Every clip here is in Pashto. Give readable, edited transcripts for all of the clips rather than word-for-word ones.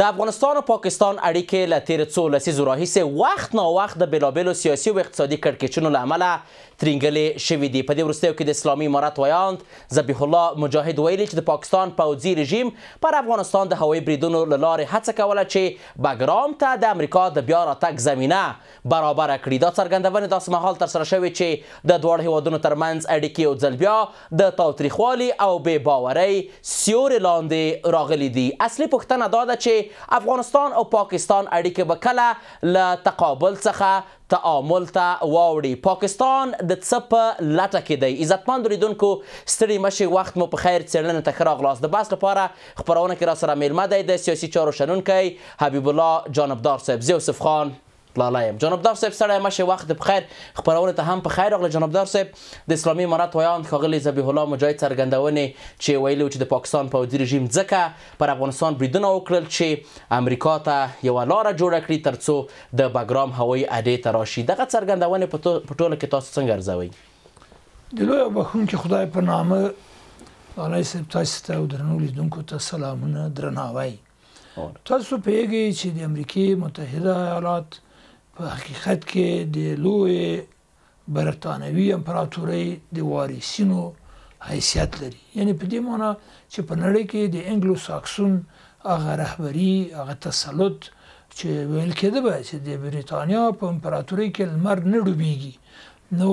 د افغانستان او پاکستان اړیکې له تېرو څو لسیزو راهیسې وخت ناوخت د بېلابېلو سیاسي او اقتصادي کړکېچونو له امله ترینګلې شوي دي. په دې وروستیو کې د اسلامي امارت ویاند ذبیح الله مجاهد ویلي چې د پاکستان پوځي رژیم پر افغانستان د هوایي بریدونو له لارې هڅه کوله چې بګرام ته د امریکا د بیا راتګ زمینه برابره کړي. دا څرګندونې داسې مهال ترسره شوې چې د دواړو هیوادونو ترمنځ اړیکې یو ځل بیا د تاوتریخوالي او بې باورۍ سیوري لاندې راغلي دي. اصلي پوښتنه دا ده چې افغانستان او پاکستان اړیکې به کله له تقابل څخه تعامل ته واوړي. پاکستان د څه په لټه کې دی؟ عزتمندو لیدونکو ستړي مشئ، وخت مو په خیر. څېړنې ته ښه راغلاست. د بحث لپاره خپرونه کې راسره میلمه دی د سیاسي چارو شنونکی حبیب الله جانبدار صاحب. زه یوسف خان لاله یم. جانبدار صاحب ستړی مشئ، وخت په خیر. خپرونه ته هم په خیر راغلی. جانبدار صاحب، د اسلامي امارت ویاند ښاغلي ذبیح الله مجاهد څرګندونې چې ویلي چې د پاکستان پوځي رژیم ځکه پر افغانستان بریدونه وکړل چې امریکا ته یوه لاره جوړه کړي تر څو د بګرام هوایي اډې ته راشي. دغه څرګندونې په ټوله کې تاسو څنګه ارزوئ؟ د لوی بخښونکي خدای په نامه لالی صاحب، تاسو ته او درنو لیدونکو ته سلامونه، درناوی. تاسو پوهیږئ چې د امریکې متحده ایالات په حقیقت کې د لوی برطانوي امپراتورۍ د وارثینو حیثیت لري. یعنی په دې معنی چې په نړۍ کې د انګلو ساکسون هغه رهبري، هغه تسلط چې ویل کېده به چې د بریتانیا په امپراتورۍ کې لمر نه ډوبېږي، نو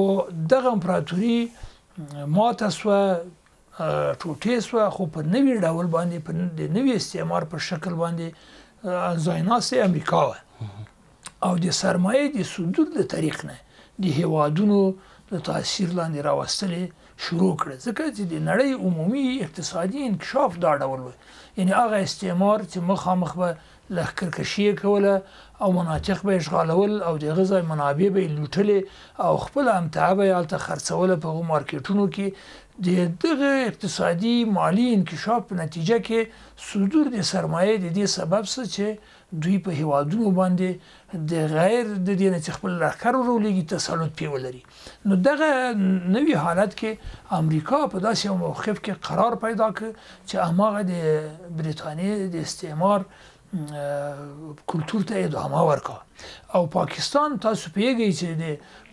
دغه امپراتوري ماته سوه، ټوټې سوه، خو په نوي ډول باندې د نوي استعمار په شکل باندې ځایناستې امریکا وه او د سرمایې د صدور د طریق نه د هیوادونو د تاثیر لاندې راوستلې شروع کړه. ځکه چې د نړۍ عمومي اقتصادي انکشاف دا ډول و. یعنی هغه استعمار چې مخامخ به لښکرکشي یې کوله او مناطق به یې اشغالول او د هغه ځای منابع به یې لوټلې او خپله امتعه به یې هلته خرڅوله په هغو مارکیټونو کې. د دغه اقتصادي مالي انکشاف په نتیجه کې صدور د سرمایې د دې سبب څه چې دوی په هیوادونو باندې د غیر د دې نه چې خپل لښکر ورولېږي تسلط پرې ولري. نو دغه نوي حالت کې امریکا په داسې یو موقف کې قرار پیدا کړ چې هماغه د برطانیې د استعمار کلتور ته ادامه ورکړه. او پاکستان تاسو پوهیږئ چې د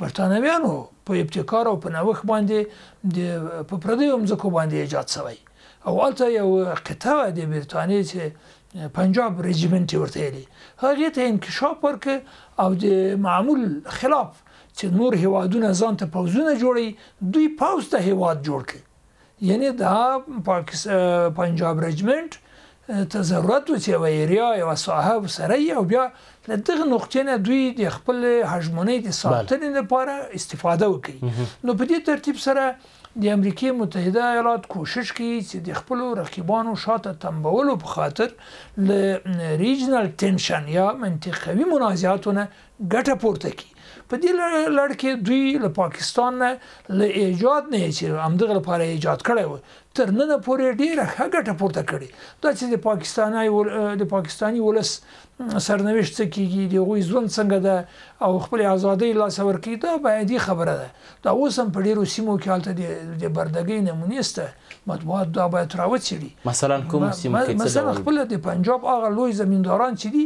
برطانویانو په ابتکار او په نوښت باندې په پردیو مځکو باندې ایجاد شوی او هلته یو قطعه وه د برطانیې چې پنجاب رژیمنټ یې ورته ویلي، هغې ته انکشاف ورکړ او د معمول خلاف چې نور هیوادونه ځان ته پوځونه جوړوي، دوی پوځ ته هیواد جوړ کړ. یعنی دا پنجاب رژیمنټ ته ضرورت و چې یوه ایریا، یوه ساحه سره وي او بیا له دغه نقطې نه دوی د خپل هژمونۍ د ساتنې لپاره استفاده وکړي. نو په دې ترتیب سره د امریکې متحده ایالات کوشش کوي چې د خپلو رقیبانو شاته تنبولو په خاطر له ریجنل ټینشن یا منطقوي منازعاتو نه ګټه پورته کړي. په دې لړ کې دوی له پاکستان نه له ایجاد نه چې همدغه لپاره ایجاد کړی و تر ننه پورې ډېره ښه ګټه پورته کړې. دا چې د پاکستاني ولس سرنوشت څه کېږي، د هغوی ژوند څنګه ده او خپلې ازادۍ لاسه ورکوي، دا باید خبره ده. دا اوس هم په ډېرو سیمو کې هلته د بردګۍ نمونې شته، مطبوعات دا باید راوڅېړي. مثلا کوم سیمو کې څه ډول؟ مثلا خپله د پنجاب هغه لوی زمینداران چې دي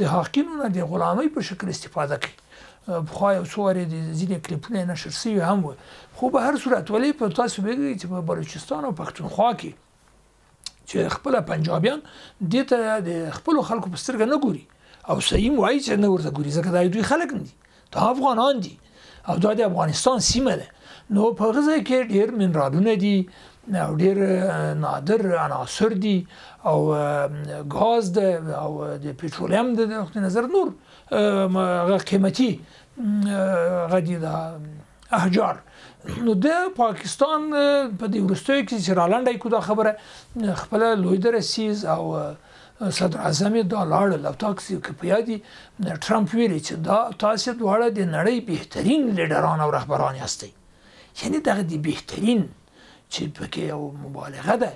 د حاقینو نه د غلامۍ په شکل استفاده کوي. پخوا یو څو وارې د ځینې کلیپونه یې نشر شوي هم وو. خو به هر صورت ولې په تاسو پوهېږئ چې په بلوچستان او پښتونخوا کې چې خپله پنجابیان دې ته د خپلو خلکو په سترګه نه ګوري او صحیح م وایي چې نه ورته ګوري، ځکه دا دوی خلک نه دي، دا افغانان دي او دا د افغانستان سیمه ده. نو په هغه ځای کې ډېر منرالونه دي او ډېر نادر عناصر دي او ګاز ده او د پټرولیم د نقطې نظر نور هغه قیمتي هغه دي د احجار. نو د پاکستان په دې وروستیو کې چې رالنډی کړو دا خبره، خپله لوی درسیز او صدر اعظم یې دا لاړل او تاسو که په یاد وي ټرمپ ویلي چې دا تاسو دواړه د نړۍ بهترین لیډران او رهبران یاستئ. یعنی دغه د بهترین چې پکې یو مبالغه ده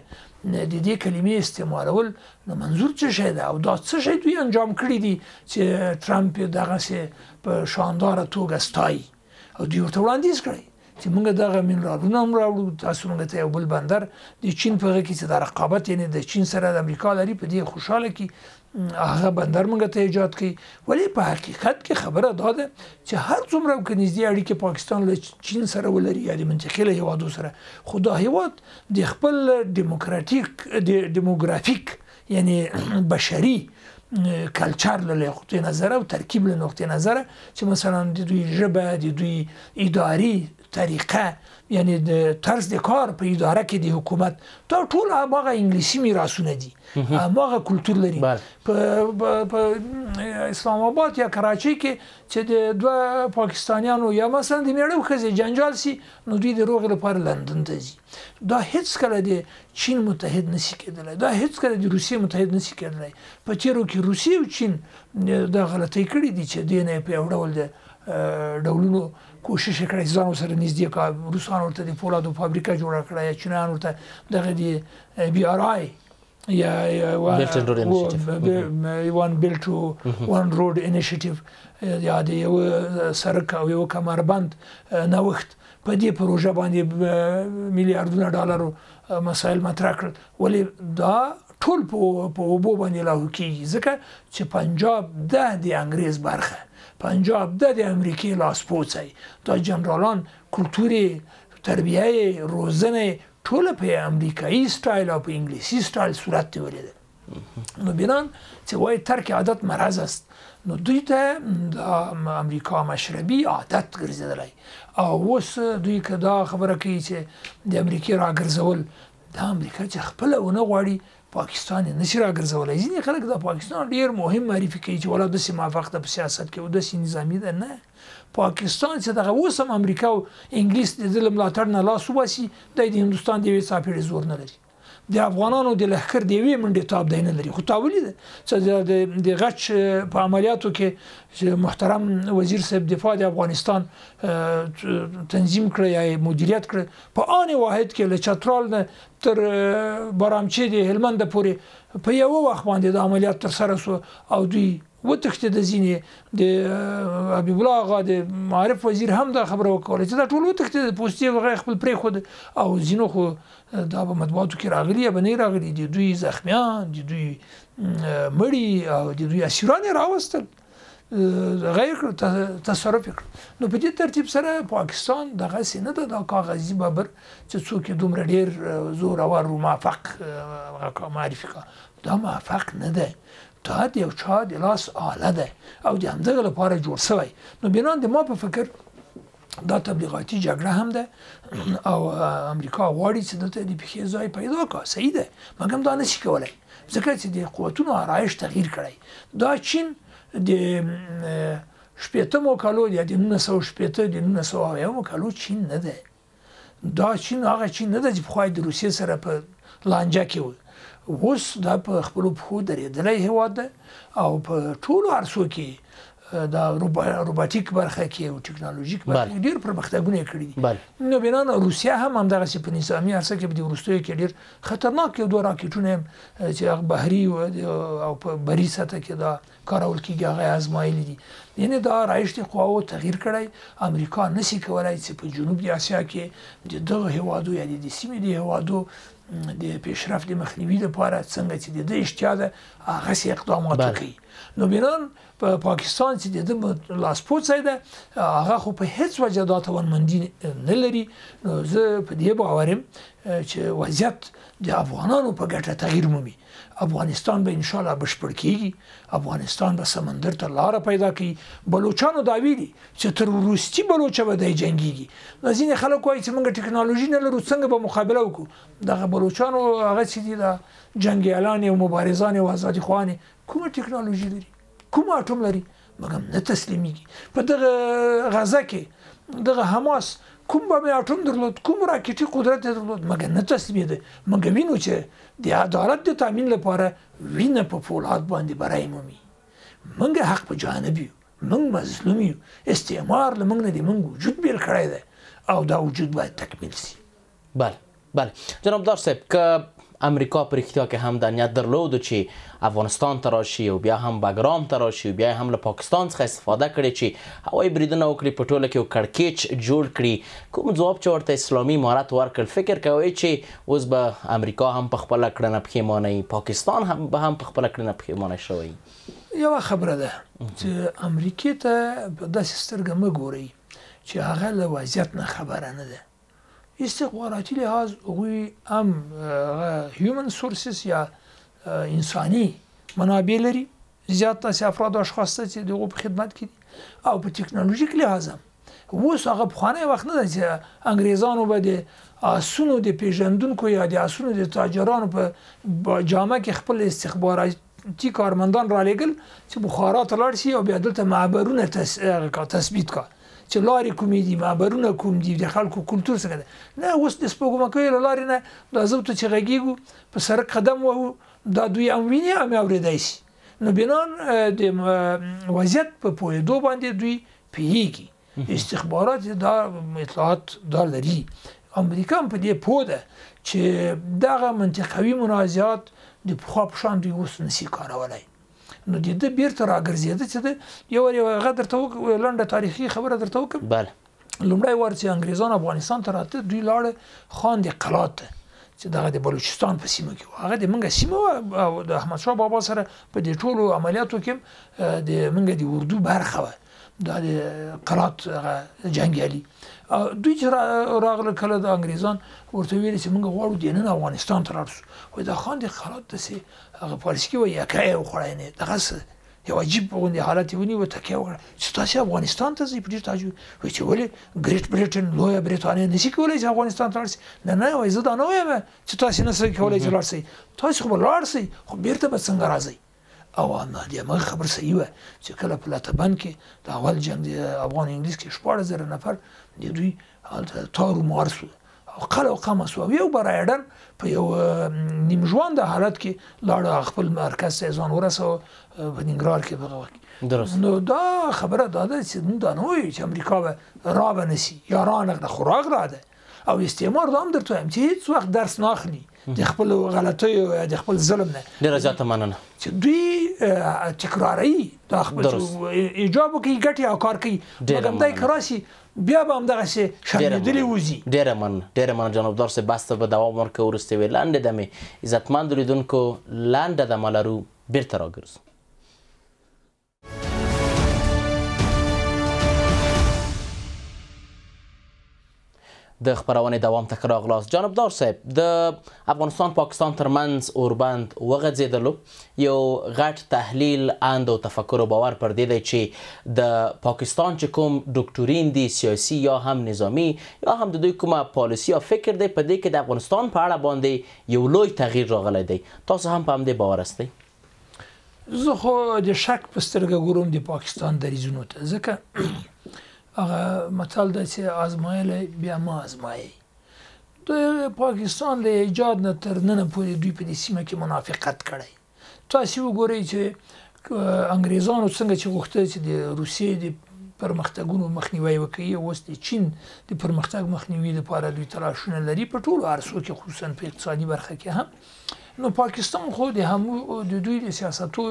د دې کلمې استعمالول، نو منظور څه شی ده او دا څه شی دوی انجام کړي دي چې ټرمپ یې دغسې په شانداره توګه ستایي او دوی ورته وړاندیز کړی. چې موږ دغه منرالونه هم راوړو تاسو موږ ته یو بل بندر د چین په کې چې د رقابت یعنی د چین سره د امریکا لري په دې خوشاله کی هغه بندر موږ ته ایجاد کړي ولی په حقیقت کې خبره دا ده چې هر څومره کنيزي اړیکې پاکستان له چین سره ولري یا د منطقې له هیوادو سره خو دا هیواد د خپل دیموګرافیک یعنی بشري کلچر له نقطه نظر او ترکیب له نقطه نظر چې مثلا د دوی ژبه د دوی اداري طریقه یعنی د طرز د کار په اداره کې د حکومت دا ټول هغه انګلیسي میراثونه دي هغه کلچر لري په اسلام آباد یا کراچۍ کې چې د دوه پاکستانیانو یا مثلا د میړو ښځې جنجال سي نو دوی د روغې لپاره لندن ته ځي دا هیڅ کله د چین متحد نشي کېدلی دا هیڅ کله د روسیې متحد نشي کېدلی په تیرو کې روسیې او چین دا غلطۍ کړې دي چې دې نه په یو ډول د ډولونو کوشش کړی ځان سره نږدې کا روسان ورته د فولادو فابریکه جوړه کړه یا چینایان ورته دغه د بي ار آی یا وان بیلټ وان روډ انیشیټیو یا د یو سړک او یو کمربند نوښت په دې پروژه باندې میلیارډونه ډالرو مسایل مطرح کړل ولی دا ټول په اوبو باندې لاهو کیږي ځکه چې پنجاب د انګریز برخه پنجاب د امریکای لاسپوڅي دا جنرالان کلتوري تربیه روزنه ټول په امریکایي سټایل او په انګلیسي سټایل صورت دی ولید نو بنان چې وای ترک عادت مرض است نو دوی ته د امریکا مشربي عادت ګرځیدلی او اوس دوی کدا خبره کوي چې د امریکای راګرځول د امریکا چې خپل ونه غواړي پاکستان نشي راګرځولای ځینې خلک د پاکستان ډیر مهم معرفي کوي چې ولا د موافق د سیاست کې او د نظامی ده نه پاکستان چې دغه اوسم امریکا او انګلیس د ظلم ملاتړ نه لاس وباسي د هندستان د وساپېړې زور نه لري د افغانانو د لښکر دی وی منډه تاب دی نه لري خو تاولي ده چې د غچ په عملیاتو کې محترم وزیر صاحب دفاع د افغانستان تنظیم کړی یا مدیریت کړی په ان واحد کې له چترال نه تر بارامچی د هلمند پورې په یو وخت باندې د عملیات تر سره سو او دوی وتښتې د ځینې د حبیب الله آغا د معارف وزیر هم دا خبره وکړه چې دا ټول وتښتې د پوستې وغیره خپل پرېښود او ځینو خو دا په مطبوعاتو کې راغلي یا به نه راغلي د دوی زخمیان د دوی مړي او د دوی اسیران یې راوستل غیر تصرف کړ نو په دې ترتیب سره پاکستان دغسې نه ده دا کاغذي ببر چې څوک یې دومره ډېر زورور موافق معرفي کړه دا موافق نه ده دا د یو چا د لاس آله ده او د همدغه لپاره جوړ شوی نو بنان د ما په فکر دا تبلیغاتي جګړه هم ده او امریکا غواړي چې دلته د پښې ځای پیدا کړي صحیح ده مګر دا نشي کولای ځکه چې د قوتونو آرایش تغییر کړی دا چین د شپېتمو کالو یا د 1960 د 1970 کالو چین نه ده دا چین هغه چین نه ده چې پخوا د روسیې سره په لانجه کې و اوس دا په خپل پښو درېدلی هیواد ده او په ټولو عرصو کې دا روباټیک برخه کې او ټکنالوژیک برخه کې ډېر پرمختګونه کړي دي نو بنان روسیا هم همدغسې په نظامي عرصه کې په دې وروستیو کې ډېر خطرناک یو دوه راکټونه چې هغه بحري او په بري سطح کې دا کارول کېږي هغه ازمایلي دي یعنې دا رایشتي قواو تغییر کړی امریکا نشي کولی چې په جنوب د اسیا کې د دغه هیوادو یا د سیمې د هیوادو د پیشرفت د مخنیوي لپاره څنګه چې د اشتیا ده هغسې اقدامات وکړي نو بنان په پاکستان چې د لاسپوڅی ده هغه خو په هیڅ وجه دا توانمندي نه لري نو زه په دې باور یم چې وضعیت د افغانانو په ګټه تغییر مومي افغانستان به انشاءالله بشپړ کیږي افغانستان به سمندر ته لاره پیدا کړي بلوچانو دا ویلي چې تر وروستي بلوچه به دی جنګیږي نو ځینې خلک وایي چې موږ ټکنالوژي نه لرو څنګه به مقابله وکړو دغه بلوچانو هغه چې دي د جنګیالانې او مبارزانې او ازادي خوانې کومه ټکنالوژي لري کوم اټوم لري مګر نه تسلیمیږي په دغه غزه کې دغه حماس کوم به اټوم درلود کوم راکټي قدرت درلود مګر نه تسلیمیده مګر وینو چې د عدالت د تامین لپاره وینه په فولاد باندې برای مومي موږ حق په جانب یو موږ مظلوم یو استعمار له موږ نه د موږ وجود بیل کړی دی او دا وجود باید تکمیل شي بله جناب دار صاحب که امریکا په رښتیا کې هم د نیت درلودو چې افغانستان ته راشي او بیا هم بګرام ته راشي او بیا هم له پاکستان څخه استفاده کړي چې هوایي بریدونه وکړي په ټوله کې یو کړکېچ جوړ کړي کوم ځواب چې ورته اسلامي امارت ورکړ فکر کوئ چې اوس به امریکا هم په خپله کړنه پښیمانه پاکستان هم به هم په خپله کړنه پښیمانه شوی یوه خبره ده چې امریکې ته په داسې سترګه مه ګورئ چې هغه له وضعیت نه خبره نه ده استخباراتي لحاظ هغوی هم هیومن سورسز یا انساني منابع لري زیات داسې افراد او اشخاص ته چې د هغو په خدمت کې دي او په ټکنالوژیک لحاظ هم اوس هغه پخوانی وخت نه ده چې انګریزانو به د آسونو د پیژندونکو یا د آسونو د تاجرانو په جامه کې خپل استخباراتي کارمندان را لېږل چې بخارا ته لاړ شي او بیا دلته معبرونه تثبیت کړه چې لارې کومې دي معبرونه کوم دي د خلکو کلتور څنګه ده نه اوس د سپوږمکۍ له لارې نه دا زه ته چې غږیږو په سړک قدم وهو دا دوی هم ویني هم اورېدی شي نو بنان د وضعیت په پوهېدو باندې دوی پوهېږي استخبارات دا اطلاعات دا لري امریکا هم په دې پوه ده چې دغه منطقوي منازعات د پخوا په شان دوی اوس نشي کارولی نو د ده بیرته راګرځېده چې د یو هغه درته لنډه تاریخي خبره درته وکړم لومړی وار چې انګریزان افغانستان ته راته دوی لاړه خان د قلات ته چې دغه د بلوچستان په سیمه کې هغه د منګه سیمه او د احمدشاه بابا سره په دې ټولو عملیاتو کې د منګه د اردو برخه وه دا د قلات جنګیالي دوی چې راغله کله د انګریزان ورته ویل چې موږ غواړو دننه افغانستان ته لاړ شو وایي دا خان د قلات داسې هغه پالیسي کې وایي یکه یې وخوړی نه دغسې یو عجیب غوندې حالت یې ونیو تکیه وکړه چې تاسې افغانستان ته ځئ په ډېر تعجب وایي چې ولې ګریټ بریټن لویه برېټانیا نشي کولی چې افغانستان ته لاړ شي نه وایي زه دا نه وایم چې تاسې نه شئ کولی چې لاړ شئ تاسې خو به لاړ شئ خو بېرته به څنګه راځئ او د همغه خبر صحیح وه چې کله په لاتبند کې د اول جنګ د افغان انګلیس کې 14,000 نفر د دوی هلته تار و مار سو او قل او قمه سو او یو برایډن په یو نیم ژوند حالت کې لاړه خپل مرکز ته ځان ورسوه په ننګرهار کې په هغه وخت درست نو دا خبره دا ده چې موږ دا نه وایو چې امریکا به را به نشي یا رانغله خو راغله ده او استعمار دا هم درته وایم چې هېڅ وخت درس نه اخلي د خپل غلطیو یا د خپل ظلم نه ډېره زیاته مننه چې دوی تکراروي دا خپل ایجاب وکړي ګټي او کار کوي مګر دی که راشي بیا به همدغسې شرمېدلي وځي ډېره مننه جانبدار صاحب بحث ته به دوام ورکوو وروسته یوې لنډې دمې عزتمندو لیدونکو لنډه دمه لرو بېرته راګرځو د خبرونې دوام ته راغلاست جانبدار صاحب د افغانستان پاکستان ترمنځ اوربند وغځېدلو یو غټ تحلیل اند او تفکر او باور پر دې دی چې د پاکستان چې کوم ډاکټورین دي سیاسي یا هم نظامی یا هم د دوی کومه پالیسي یا فکر دی په دې کې د افغانستان په اړه باندې یو لوی تغییر راغلی دی تاسو هم په همدې باور استئ زه خو د شک په سترګه ګورم د پاکستان دریځونو ته ځکه هغه متل ده چې آزمایلی بیا ما آزمایي د پاکستان له ایجاد نه تر ننه پورې دوی په دې سیمه کې منافقت کړی تاسې وګورئ چې انګریزانو څنګه چې غوښتل چې د روسیې د پرمختګونو مخنیوی وکړي اوس د چین د پرمختګ مخنیوي لپاره دوی تلاشونه لري په ټولو عرصو کې خصوصا په اقتصادي برخه کې هم نو پاکستان خو د دوی د سیاستو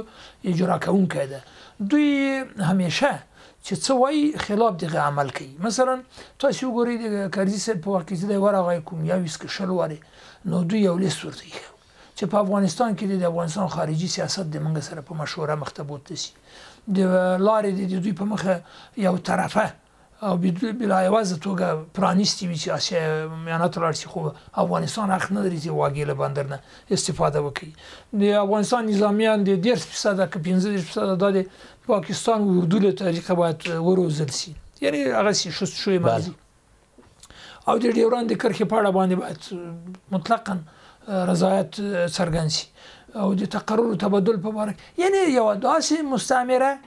اجرا کوونکی ده دوی همیشه چې څه وایي خلاف دغه عمل کوي مثلا تاسو وګورئ د کرزي صاحب په وخت کې د ورغی کوم یا 20 کې شل واره نو دوی یو لیست ورته چې په افغانستان کې د افغانستان خارجي سیاست د منګ سره په مشوره مختبوت شي د لارې د دوی په مخه یو طرفه او بلا یوازې توګه پرانیستي وي چې اسیا میانه ته لاړ شي خو افغانستان حق نه لري چې واګې له بندر نه استفاده وکړي د افغانستان نظامیان د 10% که 15% د پاکستان اردو له طریقه باید وروزل شي یعنی هغه شست شوی مازی او د ډیورند کرښې په اړه باندې باید مطلقاً رضایت څرګند شي او د تقرر تبادل په باره یعنی یو داسې مستعمره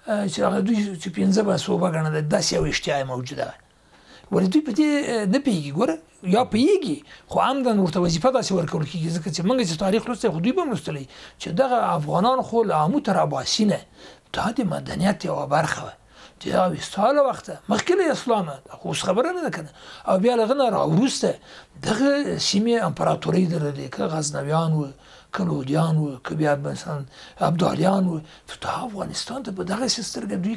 چې هغه دوی چې 15 صوبه ګڼله داسې یو اشتیا موجوده وه ولې دوی په دې نه پوهېږي ګوره یا پوهېږي خو عمدن ورته وظیفه داسې ورکول کېږي ځکه چې موږ چې تاریخ لوستی خو دوی به هم لوستلی چې دغه افغانان خو له آمو تر اباسي نه دا د مدنیت یوه برخه وه د اوستا له وخته مخکې له اسلامه خو اوس خبره نه ده کنه او بیا له هغه نه راوروسته دغه سیمې امپراتورۍ درلودې که غزنویان وو کلودیان وو که بیا مثلا ابدالیان وو دا افغانستان ته په دغسې سترګه دوی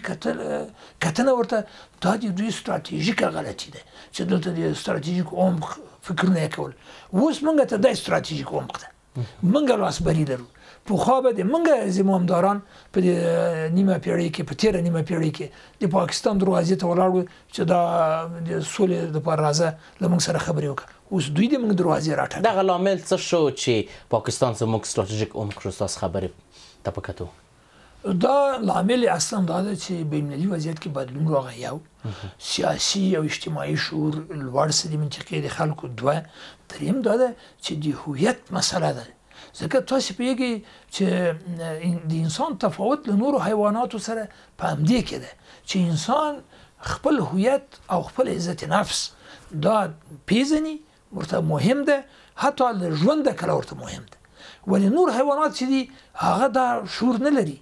کتنه ورته دا د دوی ستراتیژیکه غلطي ده چې دلته د ستراتیژیک عمق فکرونه یې کول اوس موږ ته دا ستراتیژیک عمق ده موږ لاسبري لرو پخوا به د موږ زمامداران په نیمه پیړۍ کې په تېره نیمه پیړۍ کې د پاکستان دروازې ته ولاړ وو چې دا د سولې دپاره راځه له موږ سره خبرې وکړه اوس دوی د موږ دروازې راټاکي دغه لامل څه شو چې پاکستان زموږ ستراتیژیک عمق شو ستاسو خبرې ته په کتو دا لامل اصلا دا ده چې بین‌المللي وضعیت کې بدلون راغی یو سیاسي او اجتماعي شعور لوړ سه د منطقې د خلکو دوه دریم دا ده چې د هویت مسله ده ځکه تاسو پوهیږئ چې د انسان تفاوت له نورو حیواناتو سره په همدې کې ده چې انسان خپل هویت او خپل عزت نفس دا پیژني ورته مهم ده حتی له ژونده کله ورته مهم ده ولې نور حیوانات چې دي هغه دا شعور نه لري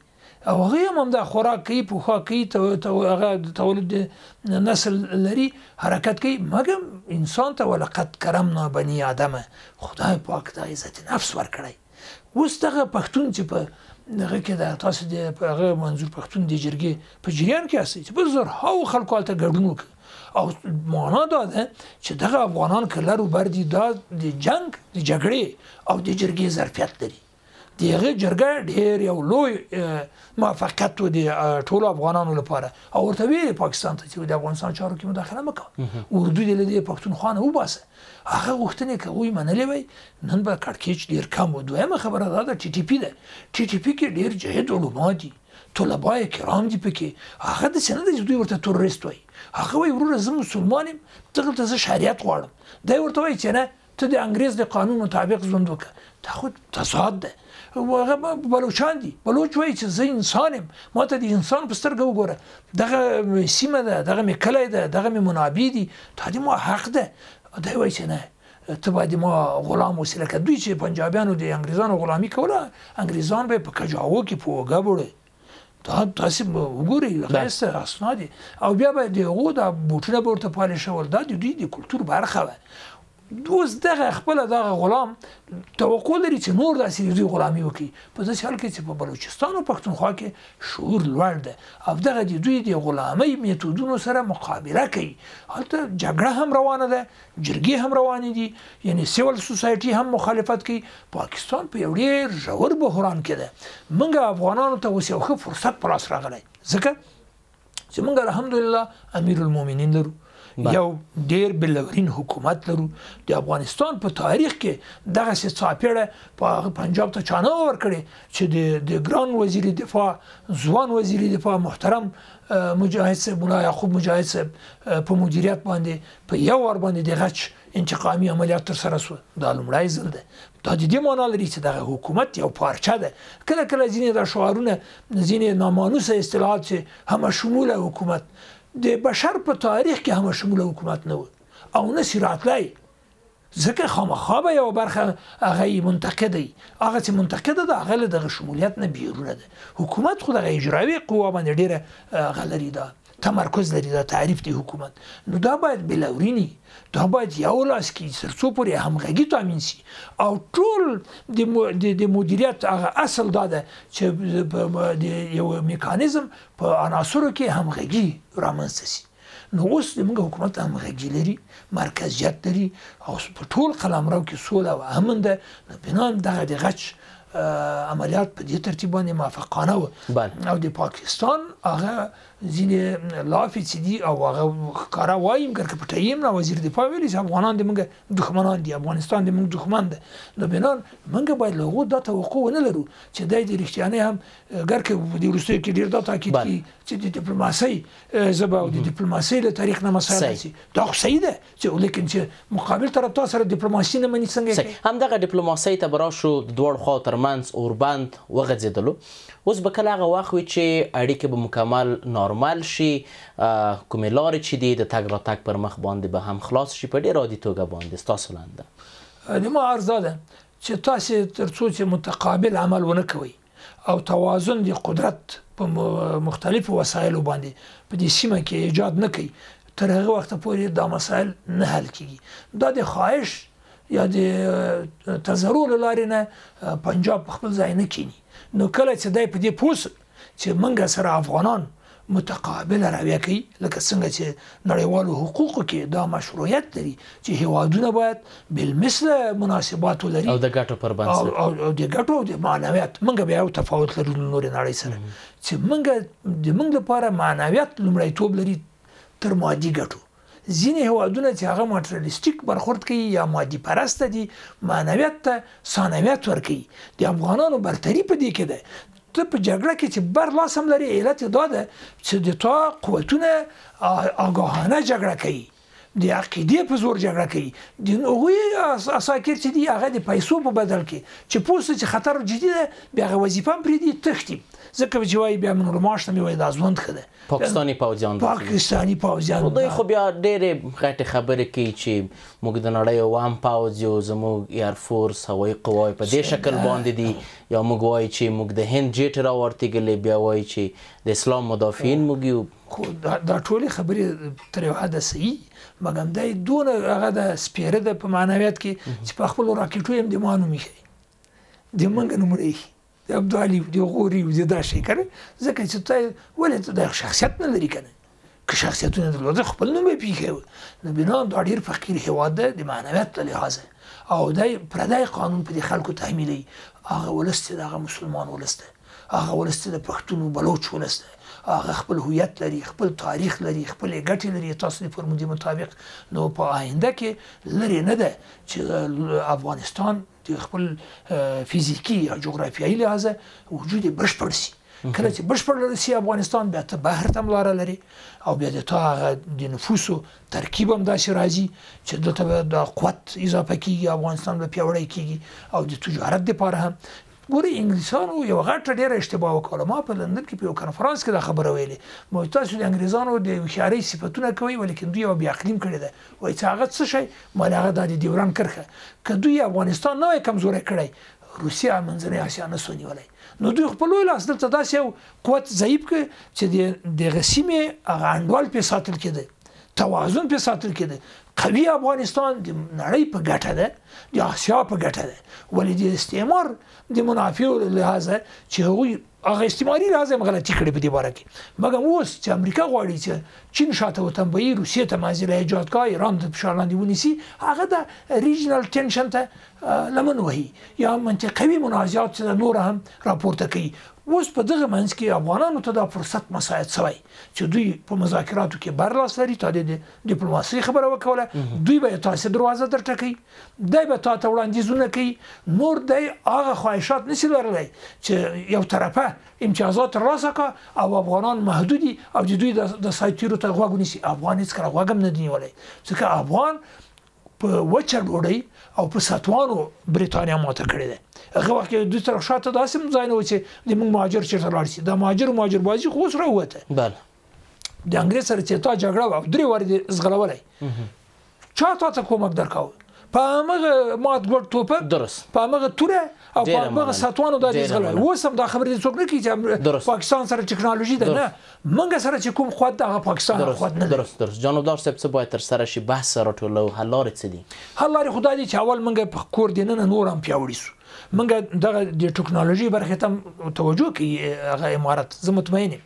او هغه هم دا خوراک کوي پوښاک کوي هغه تولد نسل لري حرکت کوي مګر انسان ته ولقد کرمنا بني آدم خدای پاک دا عزت نفس ورکړی اوس دغه پښتون چې په دغه کې د تاسو د هغه منظور پښتون د جرګې په جریان کې هستي چې په زرهاو خلکو هلته ګډون وکړي او معنا دا ده چې دغه افغانان که لر و بر دي دا د جنګ د جګړې او د جرګې ظرفیت لري د هغه جرګه ډېر یو لوی موافقت و د ټولو افغانانو لپاره او ورته ویلې پاکستان ته چې د افغانستان چارو کې مداخله مه کوه اردو دې له دې پښتونخوا نه وباسه هغه غوښتنې که هغوی منلې وی نن به کړکېچ ډېر کم و دویمه خبره دا ده ټي ټي پي ده ټي ټي پي کې ډېر جهد علما دي طلبای کرام دي پکې هغه داسې نه ده چې دوی ورته تروریست وایي هغه وایي وروره زه مسلمان یم دغلته زه شریعت غواړم دی ورته وایي چې نه ته د انګریز د قانون مطابق ژوند وکړه دا خو تضاد ده هغه بلوچان دي بلوچ وایي چې زه انسان یم ما ته د انسان په سترګه وګوره دغه سیمه ده دغه مې کلی ده دغه مې منابع دي دا د ما حق ده دی وایي چې نه ته باید ما غلام وسیله که دوی چې پنجابیانو د انګریزانو غلامي کوله انګریزان به په کجاوو کې په اوږه بوړی دا تاسو وګورئ غیسته اسناد او بیا به د هغو دا بوټونه به ورته پالشول دا د دوی د کلتور برخه وه اوس دغه خپله دغه غلام توقع لري چې نور داسې دوی غلامي وکړي په داسې حال کې چې په بلوچستان او پښتونخوا کې شعور لوړ ده او دغه د دوی د غلامۍ میتودونو سره مقابله کوي هلته جګړه هم روانه ده جرګې هم روانې دي یعنی سیول سوسایټي هم مخالفت کوي پاکستان په یو ډېر ژور بحران کې ده موږ افغانانو ته اوس یو ښه فرصت په لاس راغلی ځکه چې موږ الحمدلله امیر المؤمنین لرو یو ډیر بلورین حکومت لرو د افغانستان په تاریخ کې دغسې څاپېړه په پنجاب ته چا نه ورکړې چې د ګران وزیر دفاع ځوان وزیر دفاع محترم مجاهد صاحب ملا یعقوب مجاهد صاحب په مدیریت باندې په یو وار باندې د غچ انتقامي عملیات ترسره شوه دا لومړی ځل ده دا د دې معنا لري چې دغه حکومت یو پارچه ده کله کله ځینې دا شعارونه ځینې نامانوسه اصطلاحات چې همه شموله حکومت د بشر په تاریخ کې همه شموله حکومت نه و او نه سي راتلی ځکه خامخا به یوه برخه هغه یې منتقده وي هغه چې منتقده ده هغه له دغه شمولیت نه بیرونه ده حکومت خو دغه اجرایي قوه باندې ډېره هغه لري دا تمرکز لري دا تعریف دی حکومت نو دا باید بلورینی دا باید یو لاس کې تر څو پورې همغږي تامین شي او ټول د مدیریت هغه اصل دا ده چې د یو میکانیزم په عناصرو کې همغږي رامنځته شي نو اوس زموږ حکومت همغږي لري مرکزیت لري او په ټول قلمرو کې سوله او امن ده نو بنا دغه د غچ عملیات په دې ترتیب باندې موافقانه و او د پاکستان هغه ځینې لافې چې دي او هغه ښکاره وایي مګر که پټوي نه وزیر دفاع ویلي چې افغانان د موږ دښمنان دي افغانستان د موږ دښمن ده نو بنا موږ باید له هغو دا توقع ونه لرو چې دی د رښتیانۍ هم ګر که د وروستیو کې ډېر دا تاکید کوي چې د ډیپلوماسۍ ژبه او د ډیپلوماسۍ له تاریخ نه مسایل راسي دا خو صحیح ده چې لیکن چې مقابل طرفدار سره ډیپلوماسي نه مني څنګه همدغه ډیپلوماسۍ ته به راشو د دواړو خواو ترمنځ اوربند وغځېدلو اوس به کله هغه وخت وي چې اړیکې به مکمل نارمل شي کومې لارې چې دي د تګ راتګ پر مخ باندې به هم خلاص شي په ډېر عادي توګه باندې ستاسو لنده د ما عرض دا ده چې تاسې تر څو چې متقابل عمل ونه کوئ او توازن د قدرت په مختلفو وسایلو باندې په دې سیمه کې ایجاد نه کوي تر هغه وخت پورې دا مسایل نه حل کیږي دا د خواهش یا د تضرر لارې نه پنجاب په خپل ځای نه کینی نو کله چې دای په دې پوس چې منګه سره افغانان متقابل رویه کوي لکه څنګه چې نړیوالو حقوقو کې دا مشروعیت لري چې هیوادونه باید بالمثل مناسبات ولري او د ګټو پر بنسټ او د ګټو او د معنویت موږ بیا یو تفاوت لرو نور نړۍ سره چې موږ لپاره معنویت لومړیتوب لري تر مادي ګټو ځینې هیوادونه چې هغه ماټریالیستیک برخورد کوي یا مادي پرسته دي معنویت ته ثانویت ورکوي د افغانانو برتري په دې کې ده ته په جګړه کې چې بر لاس هم لري علت دا ده چې د تا قوتونه آگاهانه جګړه کوي د عقیدې په زور جګړه کوي د هغوی اساکر چې دي هغه د پیسو په بدل کې چې پوسته چې خطر جدي ده بیا هغه وظیفه هم پرېږدي تښتي ځکه چې وایي بیا من معاش ته مې وایي دا ژوند ښه ده پاکستاني پوځیان دوی خو بیا ډېرې غټې خبرې کوي چې موږ د نړۍ اووم پوځ یو زموږ ایرفورس هوایي قواوې په دې شکل باندې دي یا موږ وایي چې موږ د هند جیټ راورتېږلی بیا وایي چې د اسلام مدافعین موږ یو خو دا ټولې خبرې تر یو حده صحیح مګر دی دونه هغه د سپیره ده په معنویت کې چې په خپلو راکېټو هم د ما نوم ایښی د منګه نوم ایښي د ابدالي د غوري د دا شی کنه ځکه چې ته ولې د شخصیت نه لري کنه که شخصیتونه درلوده خپل نوم یې پیښی نو بنا دا ډېر فقیر هېواد ده د معنویت له لحاظه او دی پردی قانون په دې خلکو تحمیلوي هغه ولس چې د هغه مسلمان ولس ده هغه ولس چې د پښتون و بلوچ ولس ده هغه خپل هویت لري خپل تاریخ لري خپل ګټې لري تاسو د فرمودي مطابق نو په آینده کې لري نه ده چې افغانستان د خپل فزیکی یا جغرافیایي لحاظه وجود بشپړ شي کله چې بشپړ شي افغانستان بیا ته بهر ته لاره لري او بیا د تا د نفوسو ترکیب هم داسې راځي چې دلته د قوت اضافه کیږي افغانستان به پیاوړی کیږي او د تجارت لپاره هم ګوري انګلیسانو یو غټه ډیره اشتباه وکړه ما په لندن کې په یو کنفرانس کې دا خبره ویلې مو تاسو د انګریزانو د هوښیارۍ صفتونه کوي ولیکن دوی یو بیا اقلیم کړی ده وایي چې هغه څه شی ما هغه د ډیوران کرښه که دوی افغانستان نه وای کمزوری کړی روسیه منځنۍ اسیا نه سو نیولی نو دوی خپل لاس دلته داسې یو قوت ضعیف کړ چې د دغه سیمې هغه انډول پې ساتل کېده توازن پې ساتل کېده قوي افغانستان د نړۍ په ګټه ده د اسیا په ګټه ده ولې د استعمار د منافعو لحاظه چې هغوی هغه استعماري لحاظه هم غلطي کړې په دې باره کې مګر اوس چې امریکا غواړي چې چین شاته وتنبوي روسیې ته منزله ایجاد کړي ایران ته فشار لاندې ونیسي هغه د ریجنل ټینشن ته لمن وهي یا منطقوي منازعات چې نور هم راپورته کوي اوس په دغه منځ کې افغانانو ته دا فرصت مساعد شوی چې دوی په مذاکراتو کې برلاس لري تا د ډیپلوماسي خبره وکوله دوی به تاسو دروازه درته کوي دای به تاسو وړاندیزونه کوي نور دای هغه خواهشات نشي لرلی چې یو طرفه امتیازات ترلاسه کړه او افغانان محدودي او د دوی د سایتیرو ته غوږ ونیسي افغان هیڅ کله غوږ هم نه دی نیولی ځکه افغان په وچه ډوډۍ او په ساتوانو برېټانیا ماته کړې ده هغه وخت کې دوی تر شاته داسې هم ځای نه و چې د موږ مهاجر چېرته لاړ شي دا مهاجر بازي خو اوس راووته بله د انګریز سره چې تا جګړه وه او 3 وارې دې ځغلولی چا تا ته کومک درکاوه په همغه مات ګوډ توپک درست په همغه توره او په همغه ساتوانو دا دې ځغلولی اوس هم دا خبرې دې څوک نه کوي چې پاکستان سره ټکنالوژي ده نه موږ سره چې کوم قوت ده هغه پاکستان قوت نه درست جانبدار صاحب څه باید ترسره شي بحث راټولو حل لارې څه دي حل لارې خو دا دي چې اول موږ په کور دننه نور هم پیاوړي سو موږ دغه د ټکنالوژي برخې ته توجه کوي هغه امارت زه مطمئن یم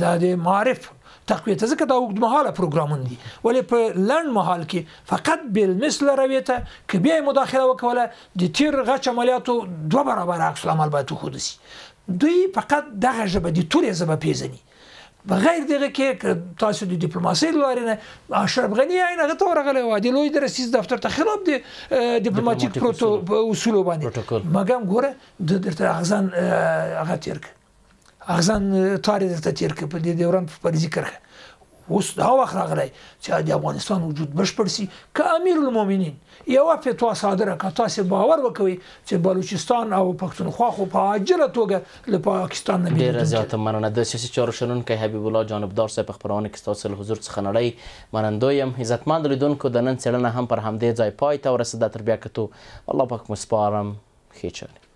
دا د معارف تقویه ته ځکه دا اوږدمهاله پروګرامونه دي ولې په لنډ مهال کې فقط بالمثل رویې ته که بیا یې مداخله وکوله د تیر غچ عملیاتو 2 برابره عکس العمل باید وښودل شي دوی فقط دغه ژبه د تورې ژبه پیژني بغیر دغه کې تاسو د ډیپلوماسۍ لارې نه اشرف غني عین هغه ته ورغلی و د لوی رئیس دفتر ته خلاف د ډیپلوماټیک اصولو باندې مګم ګوره د درته اغزان هغه تیر اغزان تاریخ درته تیر کې په دې دوران په پریزي کرخه اوس دا وخت راغلی چې د افغانستان وجود بشپړ شي که امیر المؤمنین یو فتوا صادره کړه تاسو باور وکوي چې بلوچستان او پښتونخوا خو په عاجله توګه له پاکستان نه ډېره زیاته مننه د سیاسي چارو شنونکی حبیب الله جانبدار صاحب په خپرونه کې ستاسو له حضور څخه نړۍ منندوی یم عزتمند لیدونکو د نن څېړنه هم پر همدې ځای پای ته ورسېده تر بیا کتو الله پاک مو سپارم ښې چلې